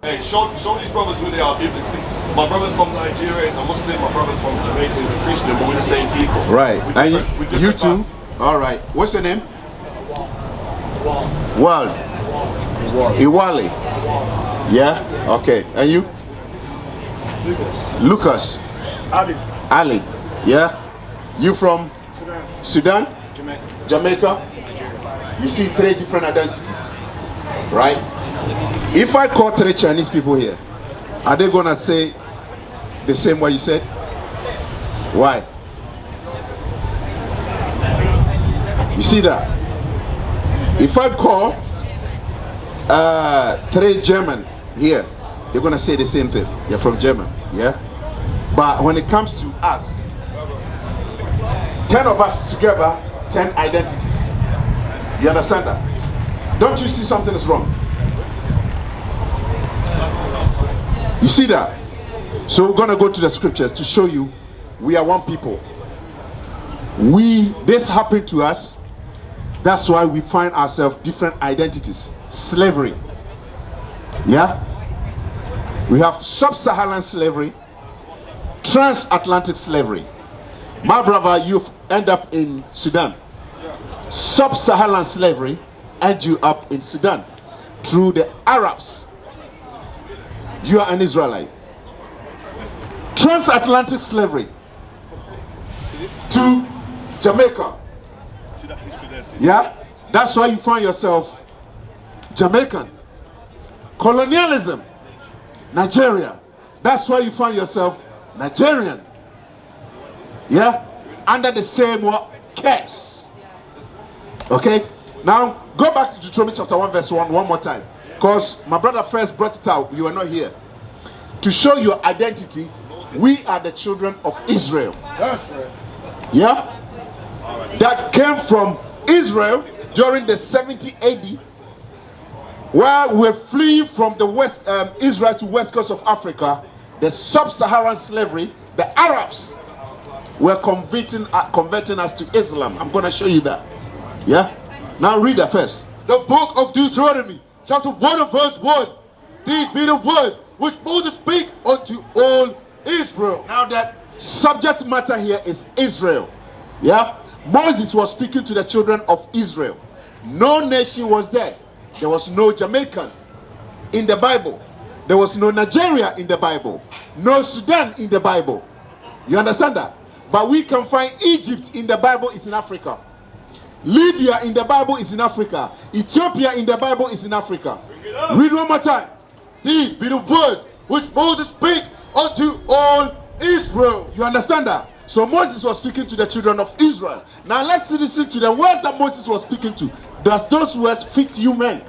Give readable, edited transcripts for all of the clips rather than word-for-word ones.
Hey, show these brothers who they are biblically. My brother's from Nigeria, he's a Muslim. My brother's from Jamaica, he's a Christian, but we're the same people. Right. And you too? Paths. All right. What's your name? World. Iwali. Yeah? Okay. And you? Lucas. Ali. Yeah? You from? Sudan? Jamaica? You see 3 different identities. Right? If I call 3 Chinese people here, are they gonna say the same what you said? Why? You see that? If I call 3 German here, they're gonna say the same thing. You're from German, yeah? But when it comes to us, 10 of us together, 10 identities. You understand that? Don't you see something is wrong? You see that? So we're gonna go to the scriptures to show you we are one people. This happened to us. That's why we find ourselves different identities. Slavery. Yeah? We have sub-Saharan slavery, transatlantic slavery. My brother, you end up in Sudan. Sub-Saharan slavery end you up in Sudan through the Arabs. You are an Israelite. Transatlantic slavery to Jamaica. Yeah? That's why you find yourself Jamaican. Colonialism. Nigeria. That's why you find yourself Nigerian. Yeah? Under the same curse. Okay? Now, go back to Deuteronomy chapter 1 verse 1 one more time. Because my brother first brought it out. You were not here. To show your identity, we are the children of Israel. That's right. Yeah? That came from Israel during the 70 AD, where we're fleeing from the west Israel to west coast of Africa. The sub-Saharan slavery, the Arabs were converting us to Islam. I'm going to show you that. Yeah? Now read that first. The book of Deuteronomy, chapter 1 and verse 1. These be the words which Moses spake unto all Israel. Now that subject matter here is Israel. Yeah? Moses was speaking to the children of Israel. No nation was there. There was no Jamaican in the Bible. There was no Nigeria in the Bible. No Sudan in the Bible. You understand that? But we can find Egypt in the Bible is in Africa. Libya in the Bible is in Africa. Ethiopia in the Bible is in Africa. Read one more time. These be the words which Moses spake unto all Israel. You understand that? So Moses was speaking to the children of Israel. Now let's listen to the words that Moses was speaking to. Does those words fit you men?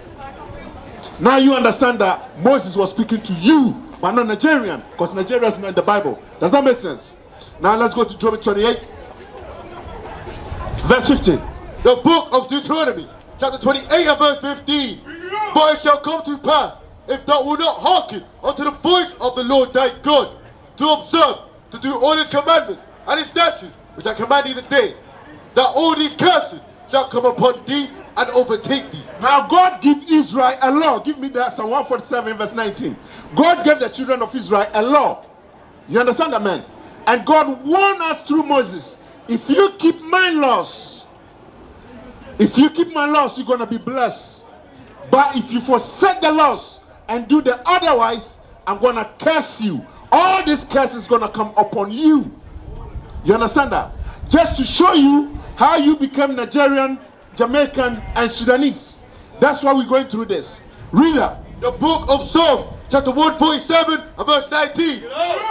Now you understand that Moses was speaking to you, but not Nigerian, because Nigeria is not in the Bible. Does that make sense? Now let's go to Deuteronomy 28, verse 15. The book of Deuteronomy, chapter 28 and verse 15. For it shall come to pass, if thou wilt not hearken unto the voice of the Lord thy God, to observe, to do all his commandments and his statutes, which I command thee this day, that all these curses shall come upon thee and overtake thee. Now God gave Israel a law. Give me that, Psalm 147 verse 19. God gave the children of Israel a law. You understand that, man? And God warned us through Moses, if you keep my laws, you're going to be blessed. But if you forsake the laws and do the otherwise, I'm going to curse you. All this curse is going to come upon you. You understand that? Just to show you how you become Nigerian, Jamaican, and Sudanese. That's why we're going through this. Read that. The book of Psalm, chapter 147 and verse 19.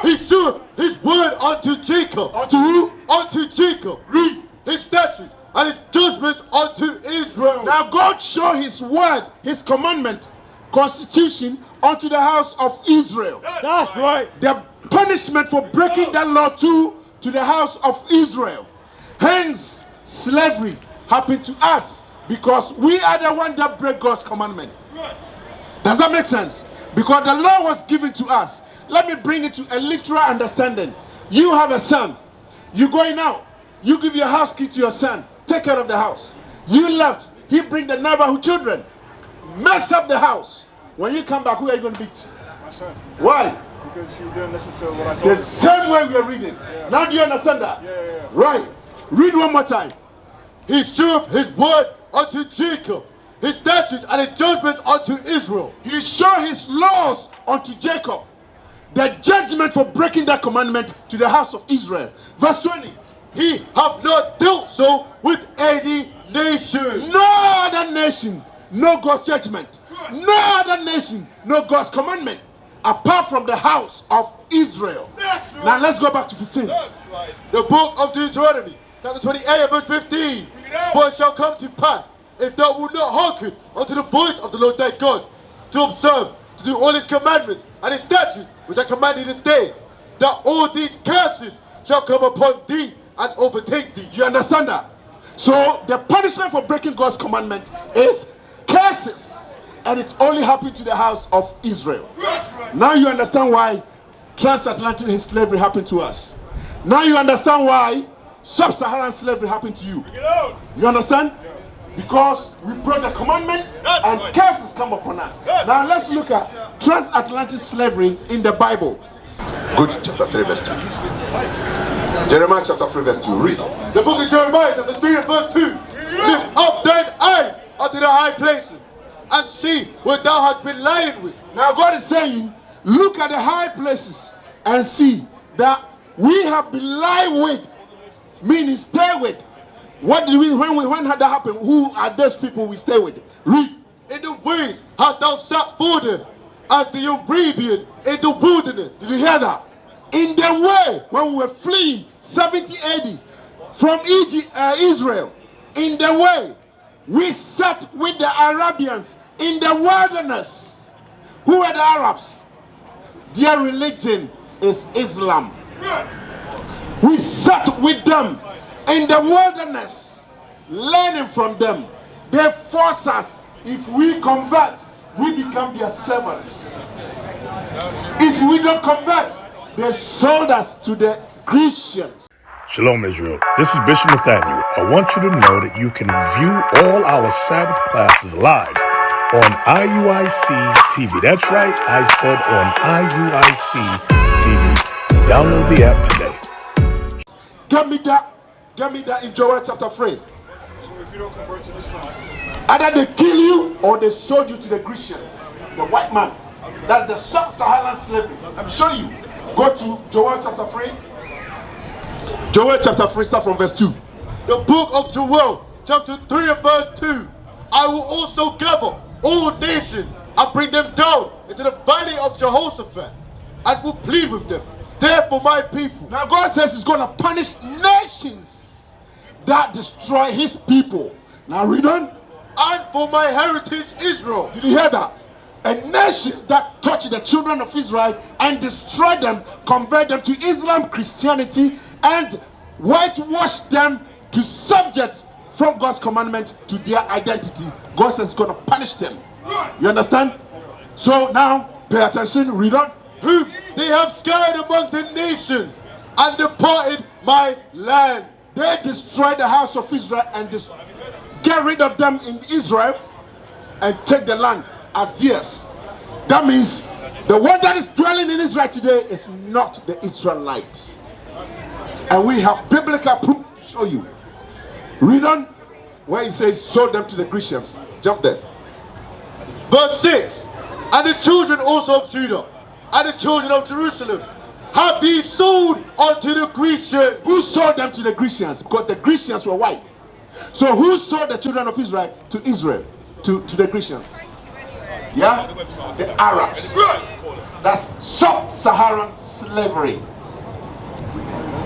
He shewed his word unto Jacob. Unto who? Unto Jacob. Read his statutes and his judgments unto Israel. Now God showed his word, his commandment, constitution unto the house of Israel. That's right. The punishment for breaking that law to the house of Israel. Hence, slavery happened to us because we are the one that break God's commandment. Does that make sense? Because the law was given to us. Let me bring it to a literal understanding. You have a son. You're going out. You give your house key to your son. Take care of the house. You left. He bring the neighborhood children. Mess up the house. When you come back, who are you going to beat? My son. Why? Because he didn't listen to what I told The him. same way we are reading. Yeah. Now do you understand that? Yeah. Right. Read one more time. He served his word unto Jacob, his statutes and his judgments unto Israel. He showed his laws unto Jacob, the judgment for breaking that commandment to the house of Israel. Verse 20. He have not dealt so with any nation. No other nation, no God's judgment. No other nation, no God's commandment, apart from the house of Israel. Now let's go back to 15. The book of Deuteronomy, chapter 28 and verse 15. For it shall come to pass, if thou wilt not hearken unto the voice of the Lord thy God, to observe, to do all his commandments and his statutes, which I command thee this day, that all these curses shall come upon thee and overtake thee. You understand that? So the punishment for breaking God's commandment is curses, and it's only happened to the house of Israel. Now you understand why transatlantic slavery happened to us. Now you understand why sub-Saharan slavery happened to you. You understand? Because we broke the commandment and curses come upon us. Now let's look at transatlantic slavery in the Bible. Go to chapter 3 verse 2. Jeremiah chapter 3 verse 2. Read. The book of Jeremiah chapter 3 and verse 2. Lift up thine eyes unto the high places, and see what thou hast been lying with. Now God is saying, look at the high places and see that we have been lying with, meaning stay with. What did we, when had that happened? Who are those people we stay with? Read. In the ways hast thou sat for them, as the Arabian in the wilderness. Did you hear that? In the way, when we were fleeing 70 AD from Egypt, Israel, in the way, we sat with the Arabians in the wilderness. Who are the Arabs? Their religion is Islam. We sat with them in the wilderness, learning from them. They force us. If we convert, we become their servants. If we don't convert, they sold us to the Christians. Shalom, Israel. This is Bishop Nathaniel. I want you to know that you can view all our Sabbath classes live on IUIC TV. That's right, I said on IUIC TV. Download the app today. Get me that in Joel chapter 3. So if you don't convert to Islam, Either they kill you or they sold you to the Christians, the white man. That's the sub-Saharan slavery. I'm showing you. Go to Joel chapter 3. Joel chapter 3, start from verse 2. The book of Joel, chapter 3 and verse 2. I will also gather all nations and bring them down into the valley of Jehoshaphat, and will plead with them. Therefore my people. Now God says he's going to punish nations that destroy his people. Now read on. And for my heritage Israel. Did you hear that? And nations that touch the children of Israel and destroy them, convert them to Islam, Christianity, and whitewash them to subject from God's commandment to their identity. God says he's going to punish them. You understand? So now, pay attention, read on. Whom they have scattered among the nations and departed my land. They destroyed the house of Israel and get rid of them in Israel and take the land as theirs. That means the one that is dwelling in Israel today is not the Israelites. And we have biblical proof to show you. Read on where he says, sold them to the Christians. Jump there. Verse 6. And the children also of Judah and the children of Jerusalem have these sold unto the Grecians. Who sold them to the Grecians? Because the Grecians were white. So who sold the children of Israel to Israel? To the Grecians? Yeah? The Arabs. That's sub-Saharan slavery.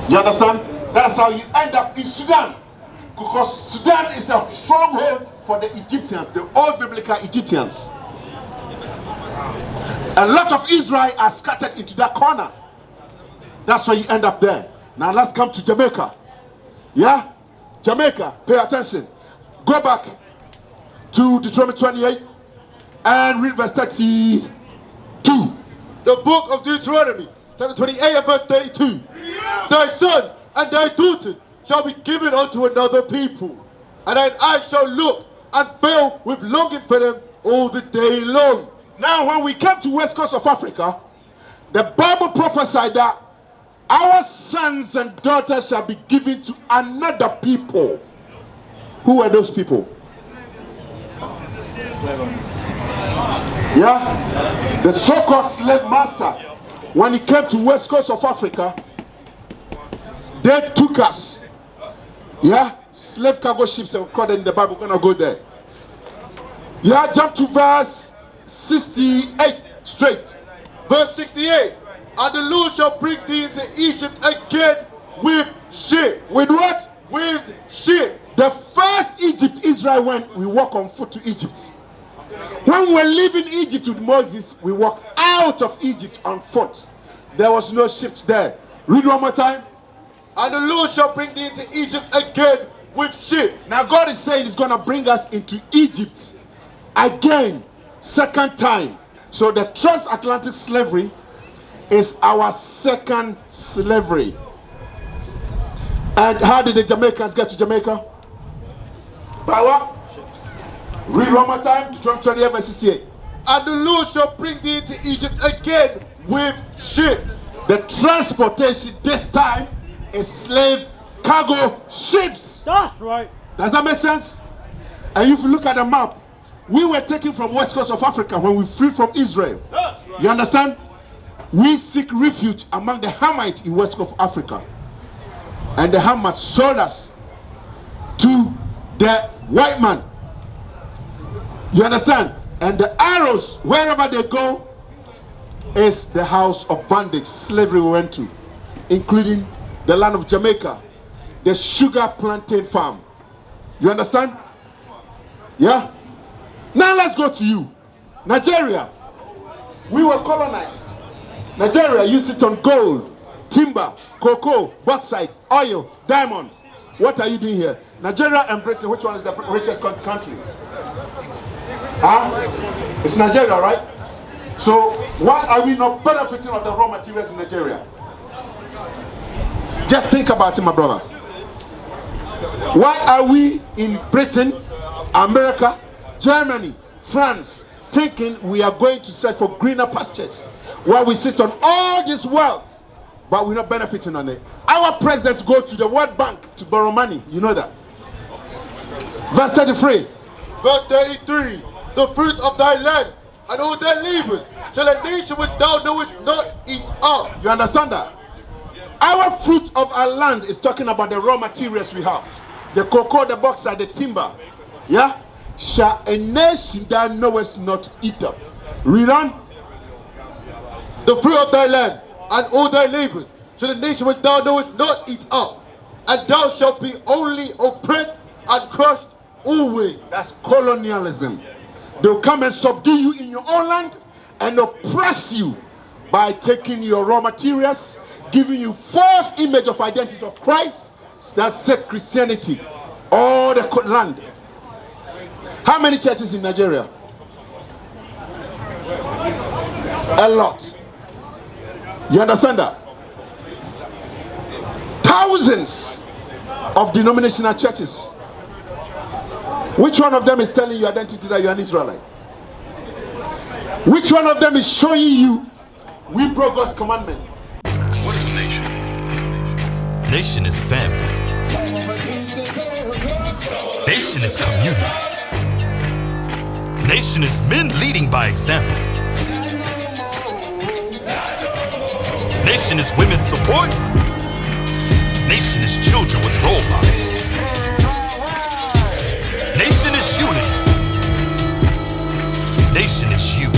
You understand? That's how you end up in Sudan. Because Sudan is a stronghold for the Egyptians, the old biblical Egyptians. A lot of Israel are scattered into that corner. That's why you end up there. Now let's come to Jamaica. Yeah? Jamaica, pay attention. Go back to Deuteronomy 28 and read verse 32. The book of Deuteronomy, chapter 28 and verse 32. Thy sons and thy daughters shall be given unto another people, and thine eyes shall look and fail with longing for them all the day long. Now, when we came to West Coast of Africa, the Bible prophesied that our sons and daughters shall be given to another people. Who were those people? Yeah? The so-called slave master. When he came to West Coast of Africa, they took us. Yeah? Slave cargo ships are recorded in the Bible. We're going to go there. Yeah, jump to verse 68 straight. Verse 68. And the Lord shall bring thee into Egypt again with ship. With what? With ship. The first Egypt Israel went, we walk on foot to Egypt. When we were leaving Egypt with Moses, we walked out of Egypt on foot. There was no ships there. Read one more time. And the Lord shall bring thee into Egypt again with ship. Now God is saying he's going to bring us into Egypt again, second time. So the transatlantic slavery is our second slavery. And how did the Jamaicans get to Jamaica? By what? Ships. Read one more time. Deuteronomy 28 verse 68. And the Lord shall bring thee into Egypt again with ships. The transportation this time is slave cargo ships. That's right. Does that make sense? And if you look at the map, we were taken from West Coast of Africa when we freed from Israel. You understand? We seek refuge among the Hamites in West Coast of Africa. And the Hamites sold us to the white man. You understand? And the arrows, wherever they go, is the house of bondage, slavery we went to, including the land of Jamaica, the sugar plantain farm. You understand? Yeah? Now let's go to you. Nigeria. We were colonized. Nigeria used it on gold, timber, cocoa, bauxite, oil, diamond. What are you doing here? Nigeria and Britain, which one is the richest country? Huh? It's Nigeria, right? So why are we not benefiting of the raw materials in Nigeria? Just think about it, my brother. Why are we in Britain, America, Germany, France, thinking we are going to search for greener pastures while we sit on all this wealth, but we're not benefiting on it? Our president go to the World Bank to borrow money. You know that. Verse 33. Verse 33. The fruit of thy land and all thy labor shall a nation which thou knowest not eat up. You understand that? Our fruit of our land is talking about the raw materials we have. The cocoa, the bauxite, the timber. Yeah? Shall a nation thou knowest not eat up. Read on. The fruit of thy land and all thy labor shall a nation which thou knowest not eat up. And thou shalt be only oppressed and crushed always. That's colonialism. They'll come and subdue you in your own land and oppress you by taking your raw materials, giving you false image of identity of Christ. That's Christianity. All the land. How many churches in Nigeria? A lot. You understand that? Thousands of denominational churches. Which one of them is telling you identity that you're an Israelite? Which one of them is showing you we broke God's commandment? What is a nation? Nation is family. Nation is community. Nation is men leading by example. Nation is women's support. Nation is children with role models. Nation is unity. Nation is you.